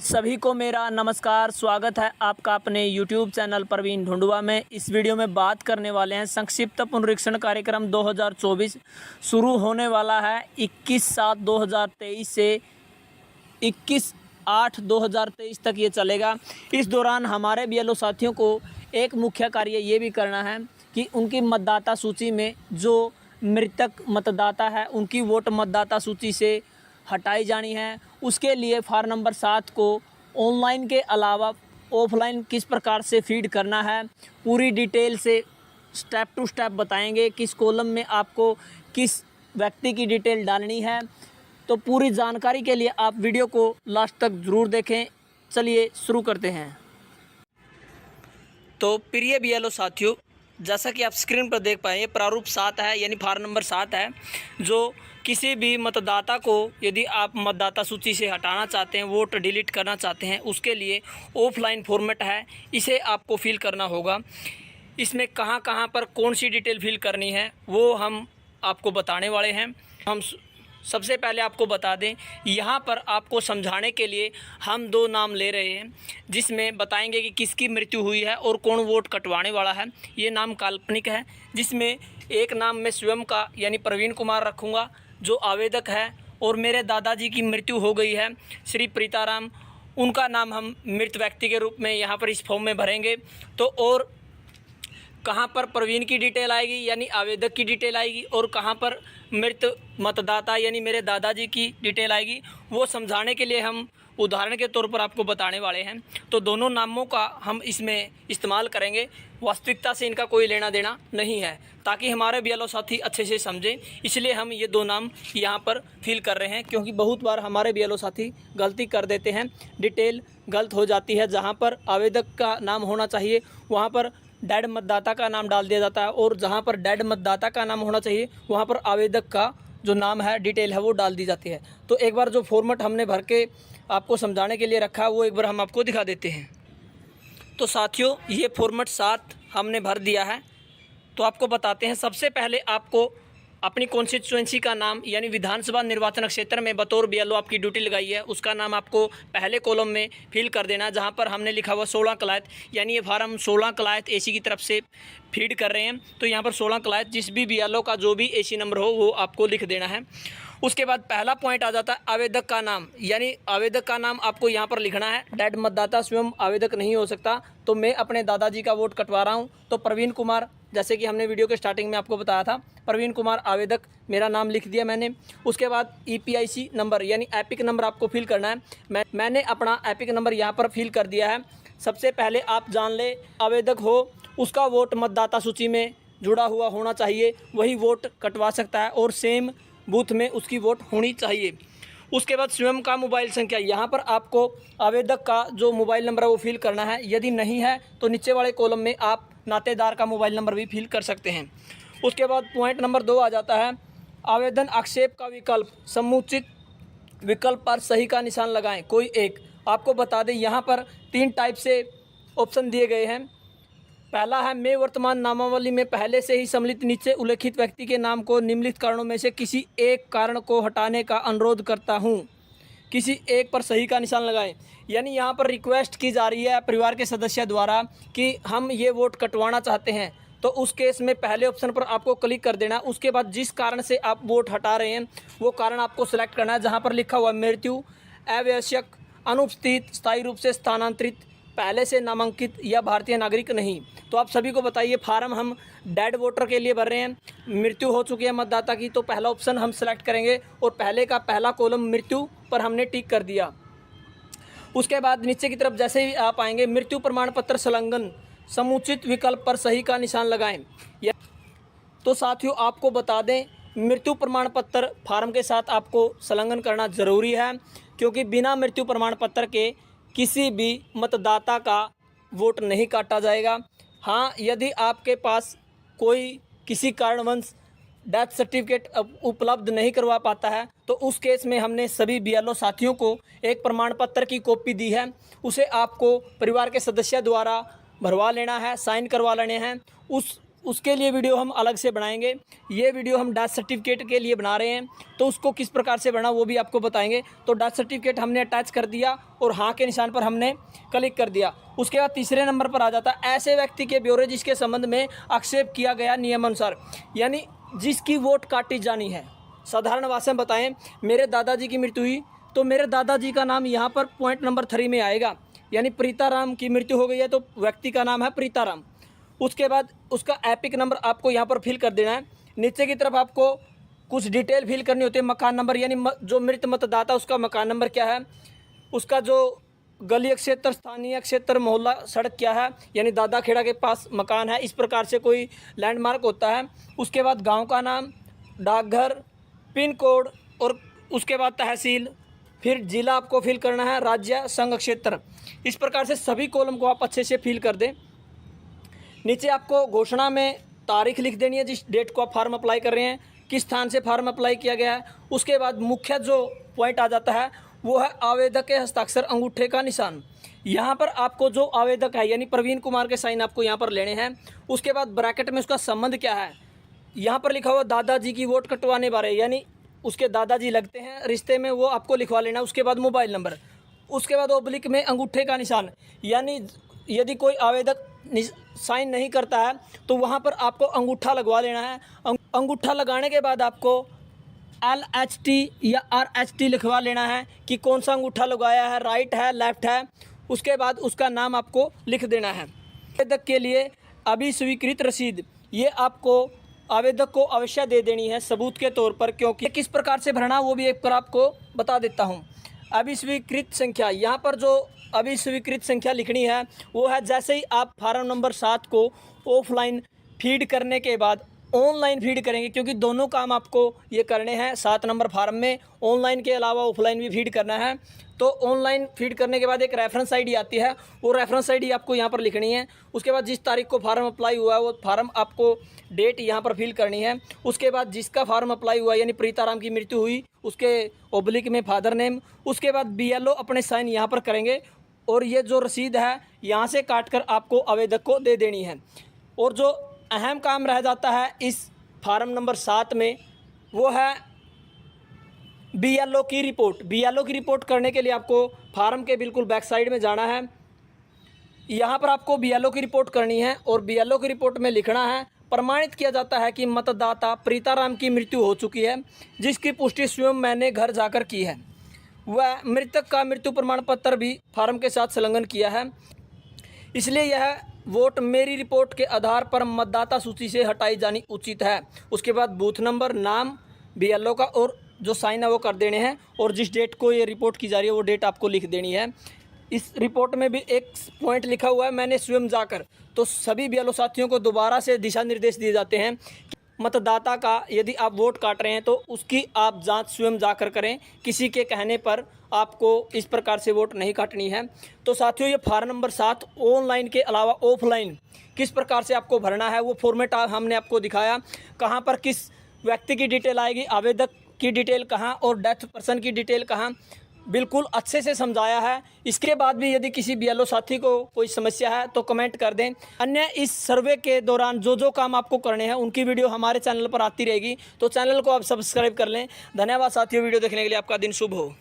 सभी को मेरा नमस्कार। स्वागत है आपका अपने YouTube चैनल प्रवीण ढूंढुआ में। इस वीडियो में बात करने वाले हैं संक्षिप्त पुनरीक्षण कार्यक्रम 2024 शुरू होने वाला है 21/7/2023 से 21/8/2023 तक ये चलेगा। इस दौरान हमारे BLO साथियों को एक मुख्य कार्य ये भी करना है कि उनकी मतदाता सूची में जो मृतक मतदाता है उनकी वोट मतदाता सूची से हटाई जानी है। उसके लिए फार्म नंबर 7 को ऑनलाइन के अलावा ऑफलाइन किस प्रकार से फीड करना है, पूरी डिटेल से स्टेप टू स्टेप बताएंगे। किस कॉलम में आपको किस व्यक्ति की डिटेल डालनी है, तो पूरी जानकारी के लिए आप वीडियो को लास्ट तक ज़रूर देखें। चलिए शुरू करते हैं। तो प्रिय BLO साथियों, जैसा कि आप स्क्रीन पर देख पाए, ये प्रारूप 7 है, यानी फार्म नंबर 7 है, जो किसी भी मतदाता को यदि आप मतदाता सूची से हटाना चाहते हैं, वोट डिलीट करना चाहते हैं, उसके लिए ऑफलाइन फॉर्मेट है। इसे आपको फिल करना होगा। इसमें कहाँ कहाँ पर कौन सी डिटेल फिल करनी है वो हम आपको बताने वाले हैं। हम सबसे पहले आपको बता दें, यहाँ पर आपको समझाने के लिए हम 2 नाम ले रहे हैं, जिसमें बताएंगे कि किसकी मृत्यु हुई है और कौन वोट कटवाने वाला है। ये नाम काल्पनिक है, जिसमें एक नाम मैं स्वयं का यानी प्रवीण कुमार रखूँगा जो आवेदक है, और मेरे दादाजी की मृत्यु हो गई है श्री प्रीताराम, उनका नाम हम मृत व्यक्ति के रूप में यहाँ पर इस फॉर्म में भरेंगे। तो और कहाँ पर प्रवीण की डिटेल आएगी यानी आवेदक की डिटेल आएगी, और कहाँ पर मृत मतदाता यानी मेरे दादाजी की डिटेल आएगी, वो समझाने के लिए हम उदाहरण के तौर पर आपको बताने वाले हैं। तो दोनों नामों का हम इसमें इस्तेमाल करेंगे। वास्तविकता से इनका कोई लेना देना नहीं है, ताकि हमारे BLO साथी अच्छे से समझें, इसलिए हम ये 2 नाम यहाँ पर फिल कर रहे हैं। क्योंकि बहुत बार हमारे BLO साथी गलती कर देते हैं, डिटेल गलत हो जाती है। जहाँ पर आवेदक का नाम होना चाहिए वहाँ पर डेड मतदाता का नाम डाल दिया जाता है, और जहाँ पर डेड मतदाता का नाम होना चाहिए वहाँ पर आवेदक का जो नाम है, डिटेल है, वो डाल दी जाती है। तो एक बार जो फॉर्मेट हमने भर के आपको समझाने के लिए रखा है वो एक बार हम आपको दिखा देते हैं। तो साथियों, ये फॉर्मेट 7 हमने भर दिया है। तो आपको बताते हैं, सबसे पहले आपको अपनी कॉन्स्टिट्यूएंसी का नाम यानी विधानसभा निर्वाचन क्षेत्र में बतौर BLO आपकी ड्यूटी लगाई है, उसका नाम आपको पहले कॉलम में फिल कर देना है, जहां पर हमने लिखा हुआ 16 कलायत, यानी ये फार्म 16 कलायत AC की तरफ से फीड कर रहे हैं। तो यहाँ पर 16 कलायत जिस भी BLO का जो भी AC नंबर हो वो आपको लिख देना है। उसके बाद पहला पॉइंट आ जाता है आवेदक का नाम, यानी आवेदक का नाम आपको यहाँ पर लिखना है। डेड मतदाता स्वयं आवेदक नहीं हो सकता। तो मैं अपने दादाजी का वोट कटवा रहा हूँ, तो प्रवीण कुमार, जैसे कि हमने वीडियो के स्टार्टिंग में आपको बताया था, प्रवीण कुमार आवेदक, मेरा नाम लिख दिया मैंने। उसके बाद EPIC नंबर यानी एपिक नंबर आपको फिल करना है। मैंने अपना एपिक नंबर यहाँ पर फिल कर दिया है। सबसे पहले आप जान ले, आवेदक हो उसका वोट मतदाता सूची में जुड़ा हुआ होना चाहिए, वही वोट कटवा सकता है, और सेम बूथ में उसकी वोट होनी चाहिए। उसके बाद स्वयं का मोबाइल संख्या, यहाँ पर आपको आवेदक का जो मोबाइल नंबर है वो फिल करना है। यदि नहीं है तो नीचे वाले कॉलम में आप नातेदार का मोबाइल नंबर भी फिल कर सकते हैं। उसके बाद पॉइंट नंबर 2 आ जाता है आवेदन आक्षेप का विकल्प। समुचित विकल्प पर सही का निशान लगाएं, कोई एक। आपको बता दें, यहाँ पर 3 टाइप से ऑप्शन दिए गए हैं। पहला है, मैं वर्तमान नामावली में पहले से ही सम्मिलित नीचे उल्लेखित व्यक्ति के नाम को निम्नलिखित कारणों में से किसी एक कारण को हटाने का अनुरोध करता हूं, किसी एक पर सही का निशान लगाएं। यानी यहाँ पर रिक्वेस्ट की जा रही है परिवार के सदस्य द्वारा कि हम ये वोट कटवाना चाहते हैं। तो उस केस में पहले ऑप्शन पर आपको क्लिक कर देना। उसके बाद जिस कारण से आप वोट हटा रहे हैं वो कारण आपको सिलेक्ट करना है, जहाँ पर लिखा हुआ मृत्यु, आवश्यक, अनुपस्थित, स्थायी रूप से स्थानांतरित, पहले से नामांकित या भारतीय नागरिक नहीं। तो आप सभी को बताइए, फार्म हम डेड वोटर के लिए भर रहे हैं, मृत्यु हो चुकी है मतदाता की, तो पहला ऑप्शन हम सेलेक्ट करेंगे, और पहले का पहला कॉलम मृत्यु पर हमने टिक कर दिया। उसके बाद नीचे की तरफ जैसे ही आप आएंगे, मृत्यु प्रमाण पत्र संलग्न, समुचित विकल्प पर सही का निशान लगाएं। तो साथियों, आपको बता दें, मृत्यु प्रमाण पत्र फार्म के साथ आपको संलग्न करना ज़रूरी है, क्योंकि बिना मृत्यु प्रमाण पत्र के किसी भी मतदाता का वोट नहीं काटा जाएगा। हाँ, यदि आपके पास कोई किसी कारणवश डेथ सर्टिफिकेट उपलब्ध नहीं करवा पाता है, तो उस केस में हमने सभी BLO साथियों को एक प्रमाण पत्र की कॉपी दी है, उसे आपको परिवार के सदस्य द्वारा भरवा लेना है, साइन करवा लेने हैं। उस उसके लिए वीडियो हम अलग से बनाएंगे। ये वीडियो हम डेथ सर्टिफिकेट के लिए बना रहे हैं, तो उसको किस प्रकार से बना वो भी आपको बताएंगे। तो डेथ सर्टिफिकेट हमने अटैच कर दिया और हाँ के निशान पर हमने क्लिक कर दिया। उसके बाद तीसरे नंबर पर आ जाता है ऐसे व्यक्ति के ब्यौरे जिसके संबंध में आक्षेप किया गया नियमानुसार, यानी जिसकी वोट काटी जानी है। साधारण भाषा में बताएं, मेरे दादाजी की मृत्यु हुई तो मेरे दादाजी का नाम यहाँ पर पॉइंट नंबर 3 में आएगा, यानी प्रीताराम की मृत्यु हो गई है तो व्यक्ति का नाम है प्रीताराम। उसके बाद उसका एपिक नंबर आपको यहाँ पर फिल कर देना है। नीचे की तरफ आपको कुछ डिटेल फिल करनी होती है, मकान नंबर, यानी जो मृत मतदाता उसका मकान नंबर क्या है, उसका जो गली क्षेत्र, स्थानीय क्षेत्र, मोहल्ला, सड़क क्या है, यानी दादा खेड़ा के पास मकान है, इस प्रकार से कोई लैंडमार्क होता है। उसके बाद गांव का नाम, डाकघर, पिन कोड और उसके बाद तहसील, फिर जिला आपको फिल करना है, राज्य, संघ क्षेत्र। इस प्रकार से सभी कॉलम को आप अच्छे से फिल कर दें। नीचे आपको घोषणा में तारीख लिख देनी है जिस डेट को आप फार्म अप्लाई कर रहे हैं, किस स्थान से फार्म अप्लाई किया गया है। उसके बाद मुख्य जो पॉइंट आ जाता है वो है आवेदक के हस्ताक्षर, अंगूठे का निशान। यहाँ पर आपको जो आवेदक है यानी प्रवीण कुमार के साइन आपको यहाँ पर लेने हैं। उसके बाद ब्रैकेट में उसका संबंध क्या है, यहाँ पर लिखा हुआ दादाजी की वोट कटवाने वाले, यानी उसके दादाजी लगते हैं रिश्ते में, वो आपको लिखवा लेना। उसके बाद मोबाइल नंबर, उसके बाद ओब्लिक में अंगूठे का निशान, यानी यदि कोई आवेदक साइन नहीं करता है तो वहाँ पर आपको अंगूठा लगवा लेना है। अंगूठा लगाने के बाद आपको LHT या RHT लिखवा लेना है कि कौन सा अंगूठा लगाया है, राइट है, लेफ्ट है। उसके बाद उसका नाम आपको लिख देना है। आवेदक के लिए अभी स्वीकृत रसीद, ये आपको आवेदक को अवश्य दे देनी है सबूत के तौर पर, क्योंकि किस प्रकार से भरना वो भी एक बार आपको बता देता हूँ। अभी स्वीकृत संख्या, यहाँ पर जो अभी स्वीकृत संख्या लिखनी है वो है जैसे ही आप फार्म नंबर 7 को ऑफलाइन फीड करने के बाद ऑनलाइन फीड करेंगे, क्योंकि दोनों काम आपको ये करने हैं 7 नंबर फार्म में, ऑनलाइन के अलावा ऑफलाइन भी फीड करना है। तो ऑनलाइन फीड करने के बाद एक रेफरेंस आईडी आती है, वो रेफरेंस आईडी आपको यहाँ पर लिखनी है। उसके बाद जिस तारीख को फार्म अप्लाई हुआ है वो फार्म आपको डेट यहाँ पर फिल करनी है। उसके बाद जिसका फार्म अप्लाई हुआ यानी प्रीताराम की मृत्यु हुई उसके ओब्लिक में फादर नेम, उसके बाद BLO अपने साइन यहाँ पर करेंगे और ये जो रसीद है यहाँ से काटकर आपको आवेदक को दे देनी है। और जो अहम काम रह जाता है इस फार्म नंबर 7 में वो है BLO की रिपोर्ट। BLO की रिपोर्ट करने के लिए आपको फार्म के बिल्कुल बैक साइड में जाना है। यहाँ पर आपको BLO की रिपोर्ट करनी है और BLO की रिपोर्ट में लिखना है, प्रमाणित किया जाता है कि मतदाता प्रीताराम की मृत्यु हो चुकी है, जिसकी पुष्टि स्वयं मैंने घर जाकर की है। वह मृतक का मृत्यु प्रमाण पत्र भी फार्म के साथ संलग्न किया है, इसलिए यह वोट मेरी रिपोर्ट के आधार पर मतदाता सूची से हटाई जानी उचित है। उसके बाद बूथ नंबर, नाम, BLO का और जो साइन है वो कर देने हैं और जिस डेट को ये रिपोर्ट की जा रही है वो डेट आपको लिख देनी है। इस रिपोर्ट में भी एक पॉइंट लिखा हुआ है मैंने स्वयं जाकर, तो सभी BLO साथियों को दोबारा से दिशा निर्देश दिए जाते हैं कि मतदाता का यदि आप वोट काट रहे हैं तो उसकी आप जांच स्वयं जाकर करें, किसी के कहने पर आपको इस प्रकार से वोट नहीं काटनी है। तो साथियों ये फार्म नंबर 7 ऑनलाइन के अलावा ऑफलाइन किस प्रकार से आपको भरना है वो फॉर्मेट हमने आपको दिखाया, कहाँ पर किस व्यक्ति की डिटेल आएगी, आवेदक की डिटेल कहाँ और डेथ पर्सन की डिटेल कहाँ, बिल्कुल अच्छे से समझाया है। इसके बाद भी यदि किसी BLO साथी को कोई समस्या है तो कमेंट कर दें। अन्य इस सर्वे के दौरान जो जो काम आपको करने हैं उनकी वीडियो हमारे चैनल पर आती रहेगी, तो चैनल को आप सब्सक्राइब कर लें। धन्यवाद साथियों, वीडियो देखने के लिए। आपका दिन शुभ हो।